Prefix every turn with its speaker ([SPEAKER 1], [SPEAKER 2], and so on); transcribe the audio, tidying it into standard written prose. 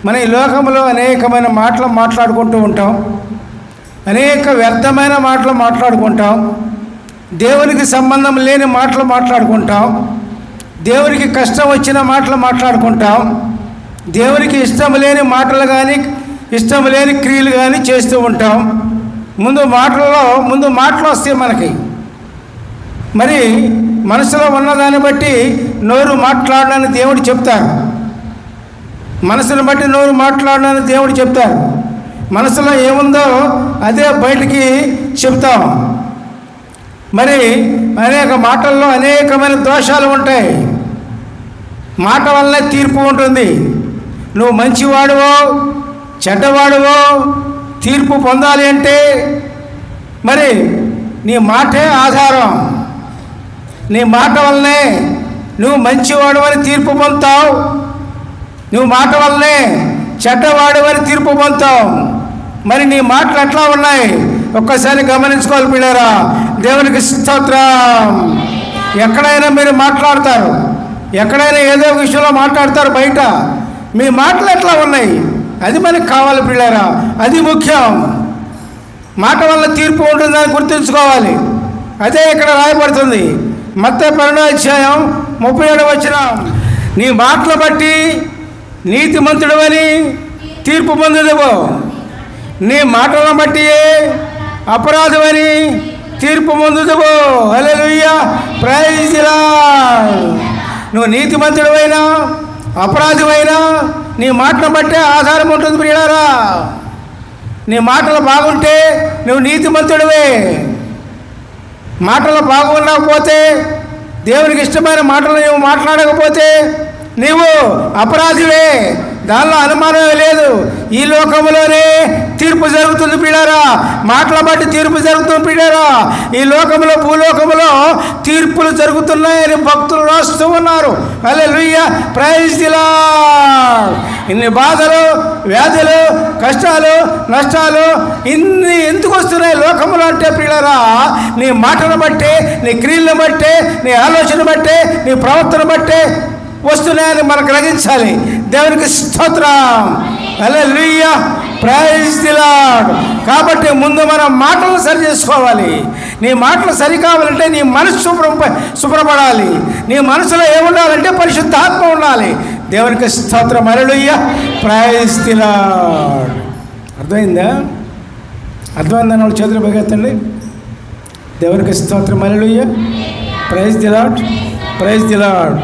[SPEAKER 1] మన ఈ లోకంలో అనేకమైన మాటలు మాట్లాడుకుంటూ ఉంటాం, అనేక వ్యర్థమైన మాటలు మాట్లాడుకుంటాం, దేవునికి సంబంధం లేని మాటలు మాట్లాడుకుంటాం, దేవునికి కష్టం వచ్చిన మాటలు మాట్లాడుకుంటాం, దేవునికి ఇష్టం లేని మాటలు కానీ ఇష్టం లేని క్రియలు కానీ చేస్తూ ఉంటాం. ముందు మాటలు వస్తాయి మనకి. మరి మనసులో ఉన్నదాన్ని బట్టి నోరు మాట్లాడనని దేవుడు చెప్తారు. మనసును బట్టి నోరు మాట్లాడనని దేవుడు చెప్తారు. మనసులో ఏముందో అదే బయటికి చెప్తాం. మరి అనేక మాటల్లో అనేకమైన దోషాలు ఉంటాయి. మాట వల్లనే తీర్పు ఉంటుంది. నువ్వు మంచివాడువో చెడ్డవాడువో తీర్పు పొందాలి అంటే మరి నీ మాటే ఆధారం. నీ మాట వల్లనే నువ్వు మంచివాడు అని తీర్పు పొందుతావు, నువ్వు మాట వల్లనే చెడ్డవాడు అని తీర్పు పొందుతావు. మరి నీ మాటలు ఎట్లా ఉన్నాయి ఒక్కసారి గమనించుకోవాలి పిల్లరా. దేవునికి స్తోత్రం. ఎక్కడైనా మీరు మాట్లాడతారు, ఎక్కడైనా ఏదో విషయంలో మాట్లాడతారు, బయట మీ మాటలు ఎట్లా ఉన్నాయి అది మనకు కావాలి పిల్లరా. అది ముఖ్యం. మాట వల్ల తీర్పు ఉంటుందని గుర్తుంచుకోవాలి. అదే ఇక్కడ రాయబడుతుంది మత్తయి 12:37 నీ మాటలు బట్టి నీతిమంతుడవని తీర్పు పొందుదువు, నీ మాటలను బట్టి అపరాధమని తీర్పు పొందుదువు. హల్లెలూయా, ప్రైజ్ ది లార్డ్. నువ్వు నీతిమంతుడవైనా అపరాధమైనా నీ మాటను బట్టే ఆధారం ఉంటుంది ప్రియులారా. నీ మాటలు బాగుంటే నువ్వు నీతిమంతుడివే. మాటలు బాగుండకపోతే, దేవునికి ఇష్టమైన మాటలు నువ్వు మాట్లాడకపోతే నీవు అపరాధివే. దానిలో అనుమానమే లేదు. ఈ లోకంలోనే తీర్పు జరుగుతుంది పిల్లారా. మాటల బట్టి తీర్పు జరుగుతుంది పిల్లారా. ఈ లోకంలో భూలోకంలో తీర్పులు జరుగుతున్నాయని భక్తులు రాస్తూ ఉన్నారు. హల్లెలూయా, ప్రైజ్ ది లార్డ్. ఇన్ని బాధలు, వ్యాధులు, కష్టాలు, నష్టాలు ఇన్ని ఎందుకు వస్తున్నాయి లోకంలో అంటే పిల్లారా, నీ మాటను బట్టే, నీ క్రియలను బట్టే, నీ ఆలోచన బట్టే, నీ ప్రవర్తన బట్టే వస్తున్నాయని మనం గ్రహించాలి. దేవునికి స్తోత్రం. Hallelujah, praise the lord. కాబట్టి ముందు మనం మాటలు సరి చేసుకోవాలి. నీ మాటలు సరి కావాలంటే నీ మనసు శుభ్రపడాలి. నీ మనసులో ఏముండాలంటే పరిశుద్ధాత్మ ఉండాలి. దేవునికి స్తోత్రం. Hallelujah, praise the Lord. అర్థమైందా? అర్థమైందని వాళ్ళు చేతులు పైకెత్తండి. దేవునికి స్తోత్రం. Hallelujah, praise the Lord, praise the lord.